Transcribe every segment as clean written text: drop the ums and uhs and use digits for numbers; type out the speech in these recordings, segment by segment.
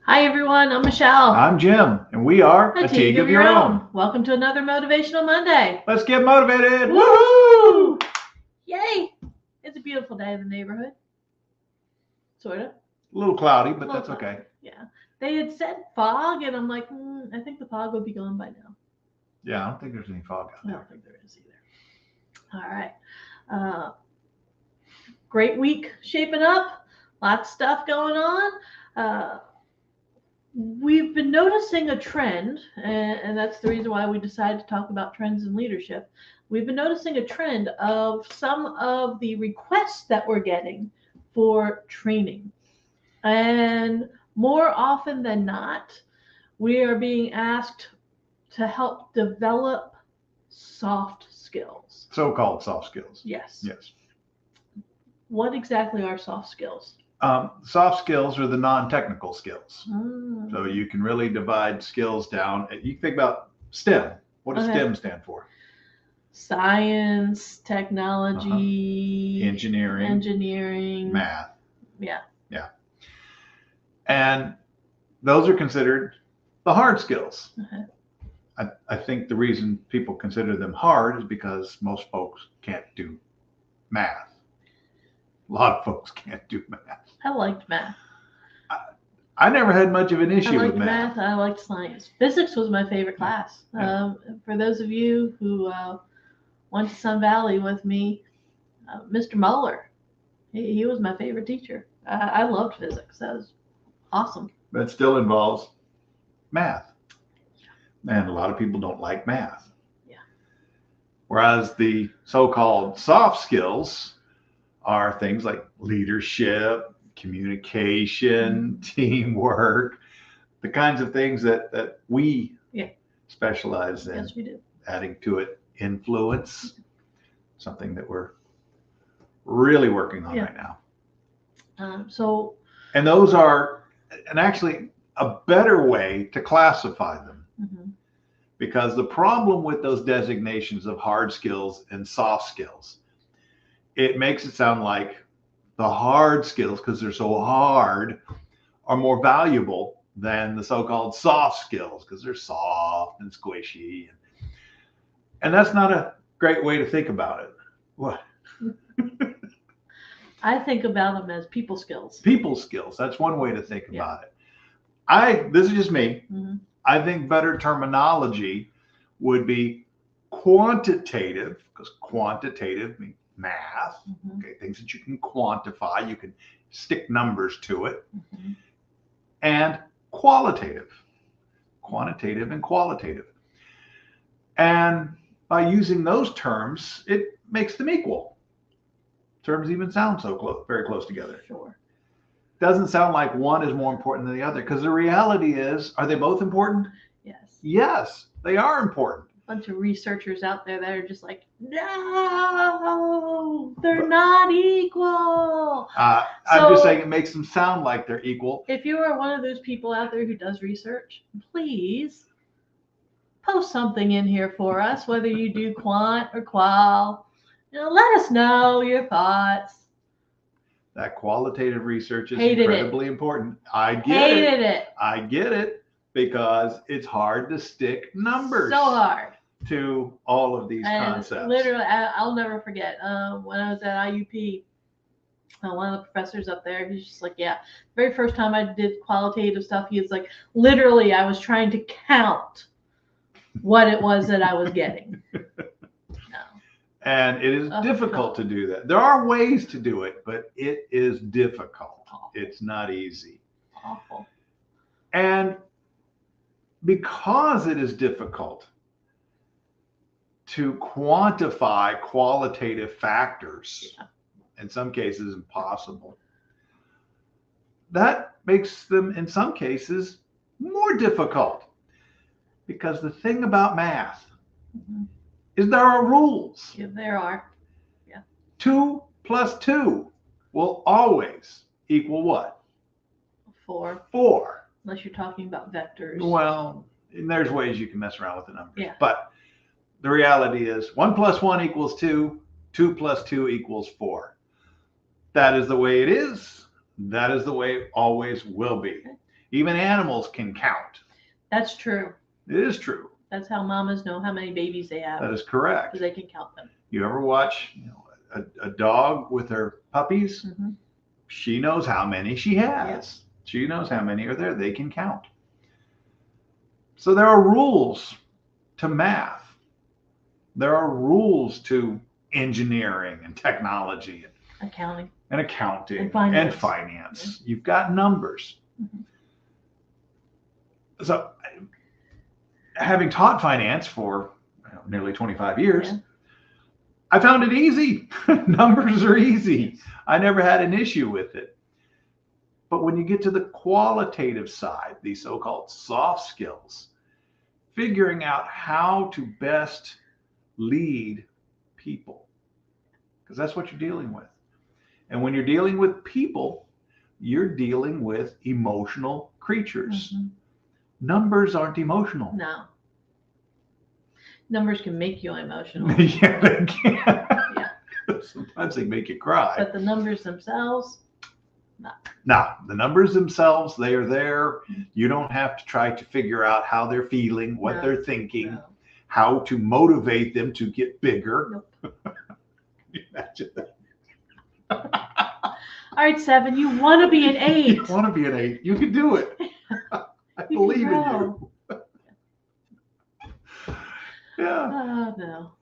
Hi everyone, I'm Michelle. I'm Jim, and we are A Teague of Your Own. Welcome to another Motivational Monday. Let's get motivated. Woohoo! Yay! It's a beautiful day in the neighborhood. Sort of. A little cloudy, but that's okay. Yeah. They had said fog, and I'm like, I think the fog would be gone by now. Yeah, I don't think there's any fog out I there. don't think there is either. All right. Great week shaping up. Lots of stuff going on. We've been noticing a trend, and that's the reason why we decided to talk about trends in leadership. We've been noticing a trend of some of the requests that we're getting for training. And more often than not, we are being asked to help develop soft skills. So-called soft skills. Yes. Yes. What exactly are soft skills? Soft skills are the non-technical skills. Mm. So you can really divide skills down. You can think about STEM. What does STEM stand for? Science, technology, engineering, math. Yeah. Yeah. And those are considered the hard skills. I think the reason people consider them hard is because most folks can't do math. A lot of folks can't do math. I liked math. I never had much of an issue with math. I liked science. Physics was my favorite class. Yeah. For those of you who went to Sun Valley with me, Mr. Muller, he was my favorite teacher. I loved physics. That was awesome. But it still involves math. And a lot of people don't like math. Yeah. Whereas the so-called soft skills are things like leadership, communication, teamwork, the kinds of things that we specialize in. Yes, we do. Adding to it influence, something that we're really working on right now. And those are, and actually a better way to classify them. Mm-hmm. Because the problem with those designations of hard skills and soft skills, it makes it sound like the hard skills, because they're so hard, are more valuable than the so-called soft skills, because they're soft and squishy. And that's not a great way to think about it. What? I think about them as people skills. People skills. That's one way to think about it. This is just me. Mm-hmm. I think better terminology would be quantitative, because quantitative means math, mm-hmm. Okay, things that you can quantify, you can stick numbers to it, mm-hmm. And qualitative and qualitative. And by using those terms, it makes them equal. Terms even sound so close, very close together. Sure. Doesn't sound like one is more important than the other, because the reality is, are they both important? Yes. Yes, they are important. Bunch of researchers out there that are just like, no, they're not equal. I'm just saying it makes them sound like they're equal. If you are one of those people out there who does research, please post something in here for us, whether you do quant or qual. Let us know your thoughts. That qualitative research is incredibly important. I get it. I get it. Because it's hard to stick numbers. So hard. To all of these concepts. Literally, I'll never forget when I was at IUP, one of the professors up there, he's just like, the very first time I did qualitative stuff, he was like, literally, I was trying to count what it was that I was getting. And it is difficult to do that. There are ways to do it, but it is difficult. Awful. It's not easy. Awful. And because it is difficult to quantify qualitative factors, in some cases impossible, that makes them, in some cases, more difficult. Because the thing about math is there are rules. Yeah, there are. Yeah. 2 plus 2 will always equal what? 4. 4. Unless you're talking about vectors. Well, and there's ways you can mess around with the numbers. Yeah. But the reality is 1 plus 1 equals 2. 2 plus 2 equals 4. That is the way it is. That is the way it always will be. Even animals can count. That's true. It is true. That's how mamas know how many babies they have. That is correct. Because they can count them. You ever watch a dog with her puppies? Mm-hmm. She knows how many she has. Yes. She knows how many are there. They can count. So there are rules to math. There are rules to engineering and technology Accounting. and accounting And finance. You've got numbers. Mm-hmm. So having taught finance for nearly 25 years, Yeah. I found it easy. Numbers are easy. I never had an issue with it. But when you get to the qualitative side, these so-called soft skills, figuring out how to best lead people, because that's what you're dealing with. And when you're dealing with people, you're dealing with emotional creatures. Mm-hmm. Numbers aren't emotional. No. Numbers can make you emotional. Yeah, they can. Yeah. Sometimes they make you cry. But the numbers themselves, No, the numbers themselves, they are there. You don't have to try to figure out how they're feeling, what they're thinking, how to motivate them to get bigger. Nope. Can you imagine that? All right, 7, you want to be an 8. You want to be an 8. You can do it. I believe in you. Yeah. Oh, no.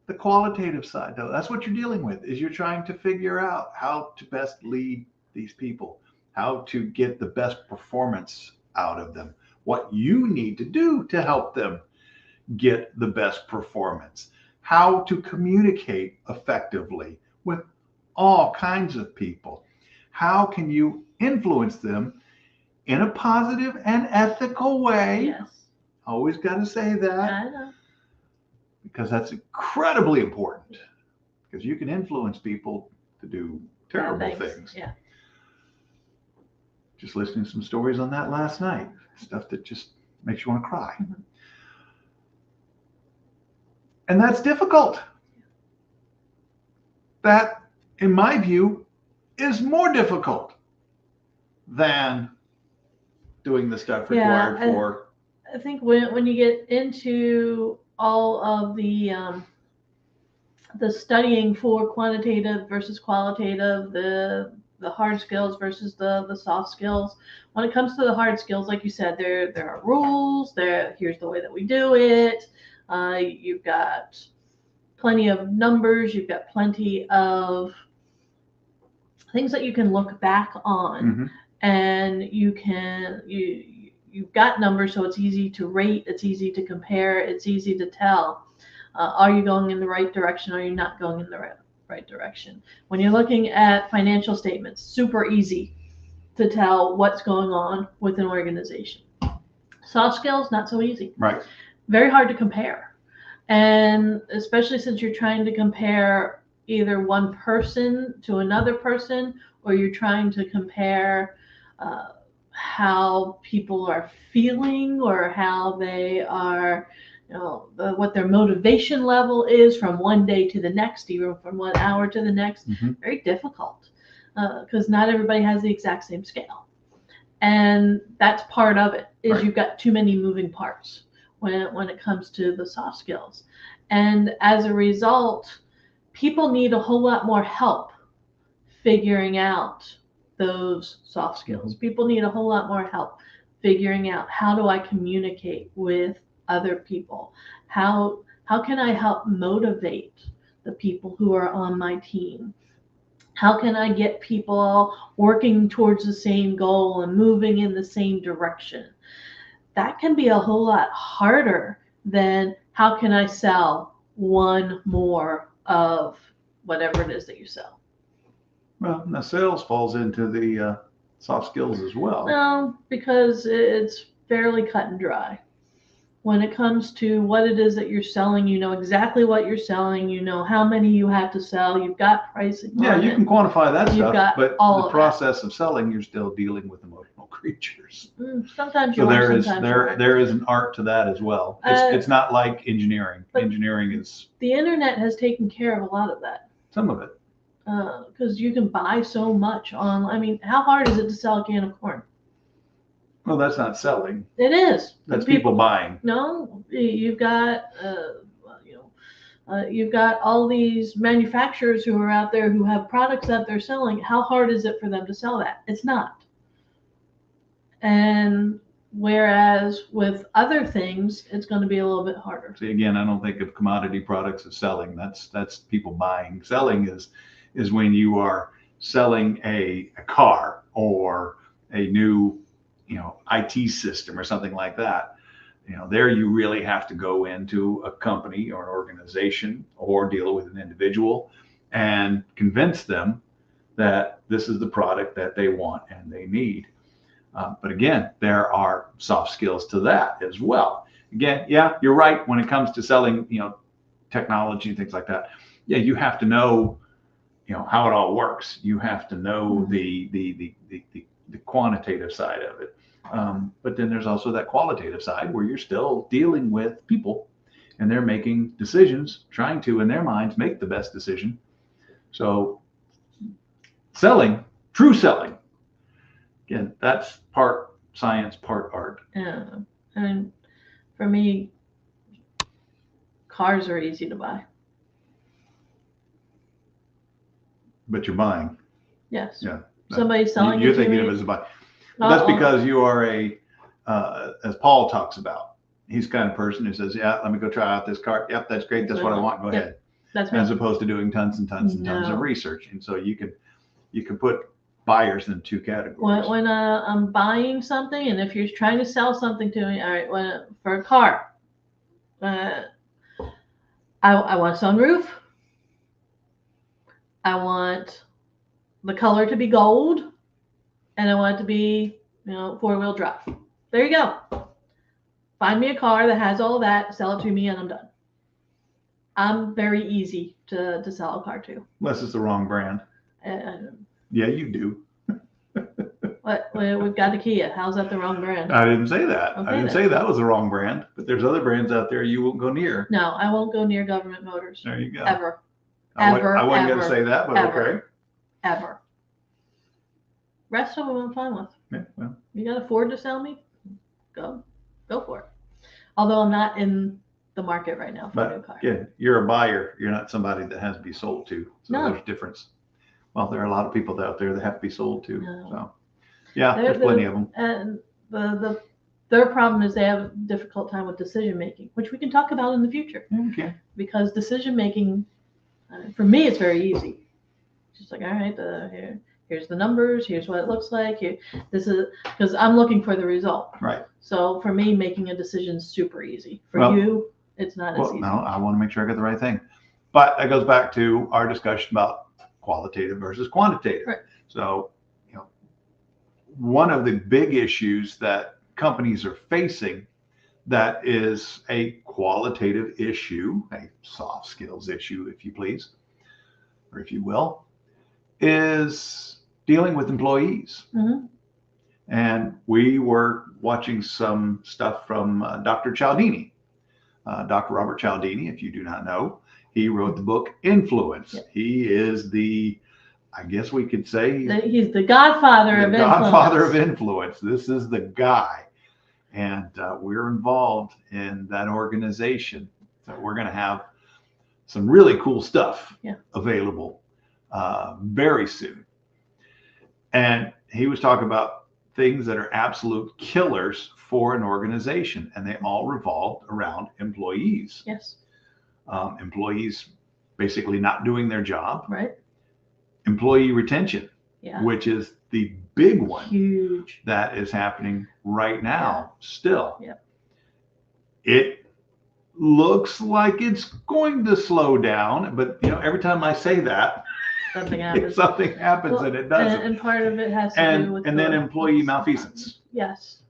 The qualitative side, though, that's what you're dealing with, is you're trying to figure out how to best lead these people, how to get the best performance out of them, what you need to do to help them get the best performance, how to communicate effectively with all kinds of people. How can you influence them in a positive and ethical way? Yes. Always got to say that. I know. Because that's incredibly important. Because you can influence people to do terrible things. Yeah. Just listening to some stories on that last night. Stuff that just makes you want to cry. Mm-hmm. And that's difficult. That, in my view, is more difficult than doing the stuff required for. I think when you get into all of the studying for quantitative versus qualitative, the hard skills versus the soft skills. When it comes to the hard skills, like you said, there are rules. Here's the way that we do it. You've got plenty of numbers. You've got plenty of things that you can look back on, Mm-hmm. and you've got numbers, so it's easy to rate. It's easy to compare. It's easy to tell. Are you going in the right direction? Are you not going in the right direction? When you're looking at financial statements, super easy to tell what's going on with an organization. Soft skills, not so easy. Right. Very hard to compare. And especially since you're trying to compare either one person to another person, or you're trying to compare how people are feeling, or how they are, what their motivation level is from one day to the next, even from 1 hour to the next. Mm-hmm. Very difficult, because not everybody has the exact same scale. And that's part of it, is You've got too many moving parts when it comes to the soft skills. And as a result, people need a whole lot more help figuring out those soft skills. Mm-hmm. People need a whole lot more help figuring out, how do I communicate with other people? How can I help motivate the people who are on my team? How can I get people working towards the same goal and moving in the same direction? That can be a whole lot harder than, how can I sell one more of whatever it is that you sell? Well, now sales falls into the soft skills as well. No, because it's fairly cut and dry. When it comes to what it is that you're selling, you know exactly what you're selling. You know how many you have to sell. You've got pricing. Yeah, you can quantify that You've stuff, got but all the of process of selling, you're still dealing with emotional creatures. Sometimes you So are, sometimes you aren't. there is an art to that as well. It's not like engineering. but Engineering is The internet has taken care of a lot of that. some of it. because you can buy so much on. I mean, how hard is it to sell a can of corn? Well, that's not selling. It is. That's people buying. No, you've got you've got all these manufacturers who are out there who have products that they're selling. How hard is it for them to sell that? It's not. And whereas with other things, it's going to be a little bit harder. See, again, I don't think of commodity products as selling. That's people buying. Selling is when you are selling a car or a new, IT system or something like that. There you really have to go into a company or an organization or deal with an individual and convince them that this is the product that they want and they need. But again, there are soft skills to that as well. Again, yeah, you're right. When it comes to selling, technology and things like that, yeah, you have to know, how it all works. You have to know the quantitative side of it. But then there's also that qualitative side where you're still dealing with people and they're making decisions, trying to, in their minds, make the best decision. So selling, true selling, again, that's part science, part art. Yeah. And for me, cars are easy to buy. But you're buying. Yes. Yeah. Somebody's selling You're it to thinking me. of it as a buy. That's because you are as Paul talks about, he's the kind of person who says, yeah, let me go try out this car. Yep, that's great. That's what I want. Go ahead. That's me. As opposed to doing tons and tons and tons of research. And so you can put buyers in two categories. When I'm buying something, and if you're trying to sell something to me, all right, for a car, I want a sunroof. I want the color to be gold, and I want it to be, 4-wheel drive. There you go. Find me a car that has all that, sell it to me, and I'm done. I'm very easy to sell a car to. Unless it's the wrong brand. Yeah, you do. We've got a Kia. How's that the wrong brand? I didn't say that. Okay, I didn't say that was the wrong brand, but there's other brands out there you won't go near. No, I won't go near Government Motors. There you go. Ever. I wasn't going to say that, but okay. Ever. Rest of them I'm fine with. Yeah, well. You got a Ford to sell me? Go for it. Although I'm not in the market right now for a new car. Yeah, you're a buyer. You're not somebody that has to be sold to. So there's a difference. Well, there are a lot of people out there that have to be sold to. No. So yeah, there's plenty of them. And their problem is they have a difficult time with decision making, which we can talk about in the future. Okay. Because decision making, for me, it's very easy. Just like, all right, here's the numbers. Here's what it looks like. This is because I'm looking for the result. Right. So for me, making a decision is super easy. For you, it's not as easy. No, I want to make sure I get the right thing. But that goes back to our discussion about qualitative versus quantitative. Right. So, one of the big issues that companies are facing that is a qualitative issue, a soft skills issue, if you please, or if you will, is dealing with employees. Mm-hmm. And we were watching some stuff from Dr. Cialdini, Dr. Robert Cialdini, if you do not know. He wrote the book Influence. Yep. He is I guess we could say he's the godfather of influence. Godfather of influence. This is the guy. And we're involved in that organization. So we're going to have some really cool stuff available very soon. And he was talking about things that are absolute killers for an organization, and they all revolved around employees. Yes. Employees basically not doing their job. Right. Employee retention, which is the big one. Huge. That is happening right now still. Yeah. It looks like it's going to slow down, but every time I say that, something happens. And it doesn't. And part of it has to do with then employee malfeasance. Yes.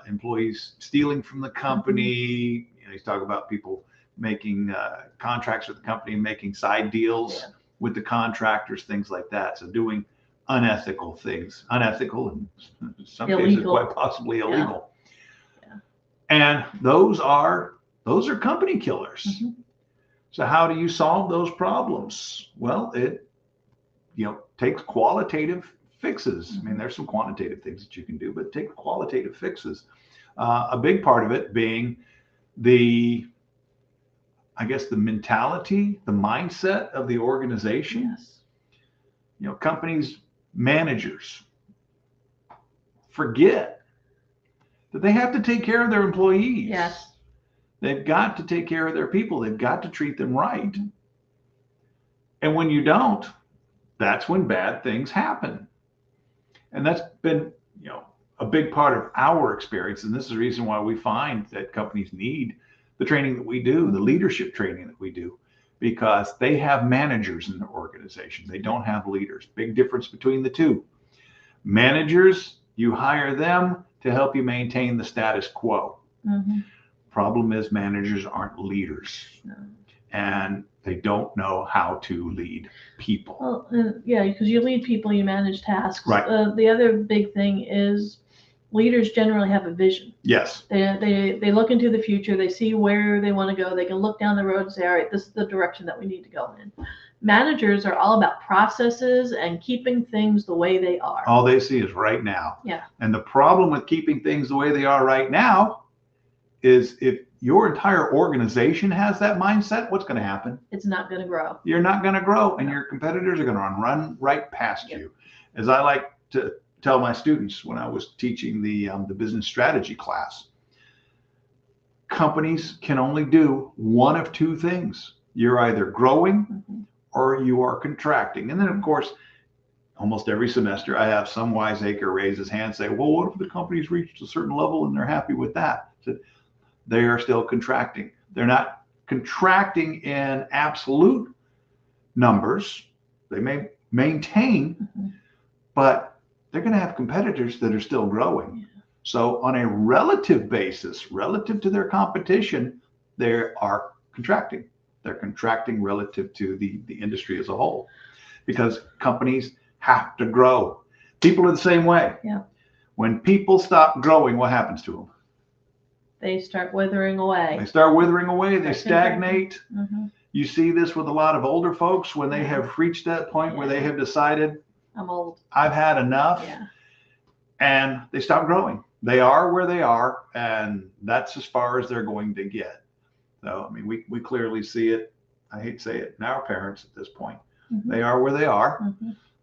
Employees stealing from the company. He's talking about people making contracts with the company, making side deals with the contractors, things like that. So doing unethical things, unethical and in some cases quite possibly illegal. Yeah. And those are company killers. Mm-hmm. So how do you solve those problems? Well, takes qualitative fixes. I mean, there's some quantitative things that you can do, but take qualitative fixes. A big part of it being the mentality, the mindset of the organization. Yes. Companies, managers forget that they have to take care of their employees. Yes. They've got to take care of their people. They've got to treat them right. And when you don't, that's when bad things happen. And that's been, a big part of our experience. And this is the reason why we find that companies need the training that we do, the leadership training that we do, because they have managers in their organization. They don't have leaders. Big difference between the two. Managers, you hire them to help you maintain the status quo. Problem is, managers aren't leaders. No. And they don't know how to lead people. Well, yeah, because you lead people, you manage tasks. Right. The other big thing is leaders generally have a vision. Yes. They look into the future. They see where they want to go. They can look down the road and say, all right, this is the direction that we need to go in. Managers are all about processes and keeping things the way they are. All they see is right now. Yeah. And the problem with keeping things the way they are right now is if your entire organization has that mindset, what's going to happen? It's not going to grow. You're not going to grow, and your competitors are going to run right past you. As I like to tell my students when I was teaching the business strategy class, companies can only do one of two things. You're either growing or you are contracting. And then, of course, almost every semester, I have some wiseacre raise his hand and say, well, what if the company's reached a certain level and they're happy with that? I said, they are still contracting. They're not contracting in absolute numbers. They may maintain, but they're going to have competitors that are still growing. So on a relative basis, relative to their competition, they are contracting. They're contracting relative to the industry as a whole, because companies have to grow. People are the same way. Yeah. When people stop growing, what happens to them? They start withering away. They start withering away. They stagnate. You see this with a lot of older folks when they have reached that point where they have decided, I'm old. I've had enough. Yeah. And they stop growing. They are where they are, and that's as far as they're going to get. So, I mean, we clearly see it. I hate to say it, in our parents at this point. They are where they are.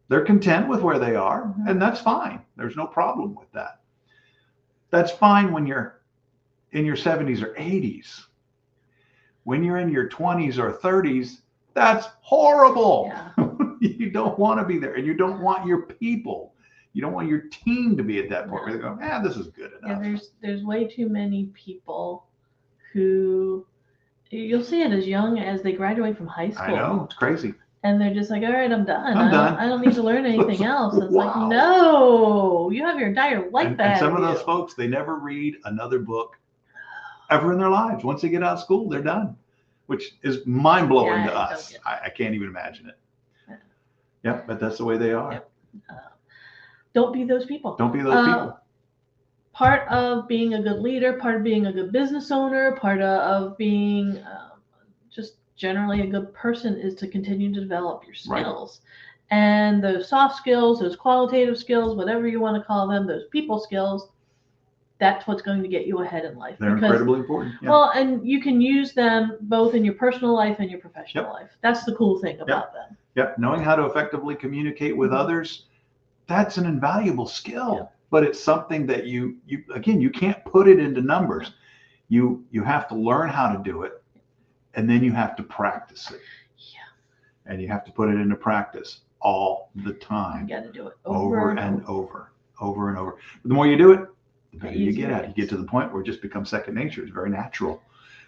They're content with where they are, and that's fine. There's no problem with that. That's fine when you're in your 70s or 80s. When you're in your 20s or 30s, that's horrible. Yeah. You don't want to be there, and you don't want your people. You don't want your team to be at that point where they go, this is good enough. Yeah, there's way too many people who, you'll see it as young as they graduate from high school. I know, it's crazy. And they're just like, all right, I'm done. I'm done. I don't need to learn anything else. It's Wow. like, no, you have your entire life And some of those folks, they never read another book ever in their lives. Once they get out of school, they're done, which is mind-blowing to us. I can't even imagine it. Yep, but that's the way they are. Yep. Don't be those people. Don't be those people. Part of being a good leader, part of being a good business owner, part of being just generally a good person is to continue to develop your skills. Right. And those soft skills, those qualitative skills, whatever you want to call them, those people skills, that's what's going to get you ahead in life. They're incredibly important. Yeah. Well, and you can use them both in your personal life and your professional life. That's the cool thing about them. Yep. Knowing how to effectively communicate with others, that's an invaluable skill. But it's something that you can't put it into numbers. You have to learn how to do it, and then you have to practice it. Yeah. And you have to put it into practice all the time. You got to do it over and over. But the more you do it, the better you get at it. You get to the point where it just becomes second nature. It's very natural,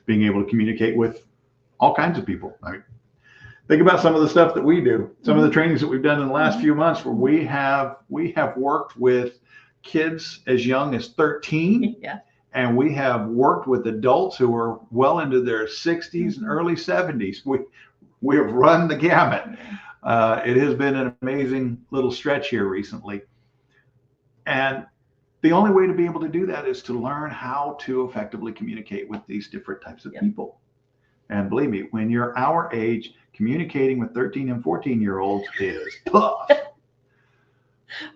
being able to communicate with all kinds of people. I mean, think about some of the stuff that we do, some of the trainings that we've done in the last few months, where we have worked with kids as young as 13, and we have worked with adults who are well into their 60s and early 70s. We have run the gamut. It has been an amazing little stretch here recently, and the only way to be able to do that is to learn how to effectively communicate with these different types of people. And believe me, when you're our age, communicating with 13 and 14-year-olds is tough.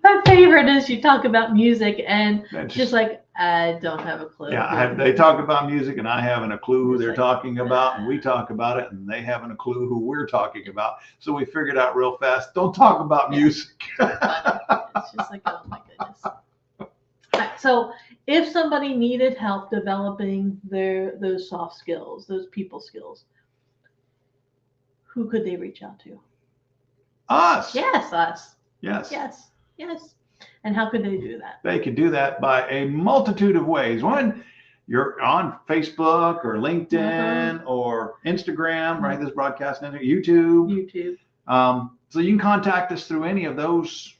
My favorite is you talk about music and That's just like, I don't have a clue. Yeah, they talk about music and I haven't a clue who It's they're like, talking about, and we talk about it and they haven't a clue who we're talking about. So we figured out real fast, don't talk about music. It's just like, oh my goodness. So if somebody needed help developing those soft skills, those people skills, who could they reach out to? Us. Yes, us. Yes. Yes. Yes. And how could they do that? They could do that by a multitude of ways. One, you're on Facebook or LinkedIn or Instagram, right? This broadcast, YouTube. So you can contact us through any of those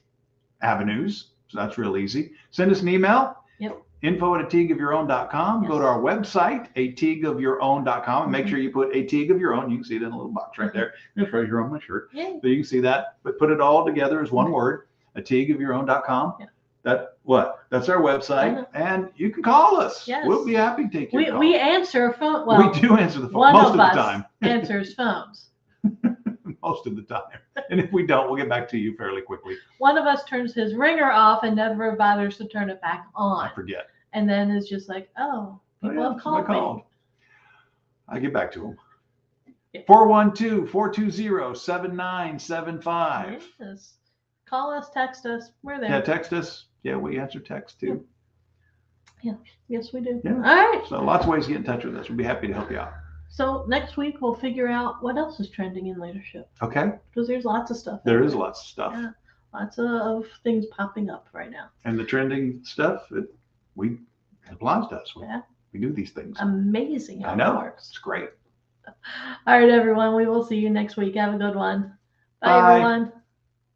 avenues. So that's real easy. Send us an email. Yep. info@ateagueofyourown.com. Go to our website, ateagueofyourown.com, and make sure you put a teague of your own. You can see it in a little box right there. It's right here on my shirt. Yay. So you can see that, but put it all together as one word, ateagueofyourown.com. Yeah. That's our website, and you can call us. Yes. We'll be happy to take your call. We answer a phone. Well, we do answer the phone one most of of the us time. answers phones. Most of the time. And if we don't, we'll get back to you fairly quickly. One of us turns his ringer off and never bothers to turn it back on. I forget. And then it's just like, oh, people have called me. I get back to them. Yeah. 412-420-7975. Yes. Call us, text us. We're there. Yeah, text us. Yeah, we answer text too. Yeah. Yes, we do. Yeah. All right. So lots of ways to get in touch with us. We'll be happy to help you out. So next week we'll figure out what else is trending in leadership. Okay. Because there's lots of stuff. There is lots of stuff. Yeah. Lots of things popping up right now. And the trending stuff, it applies to us. We do these things. Amazing how I know. it works. It's great. All right, everyone. We will see you next week. Have a good one. Bye. Everyone.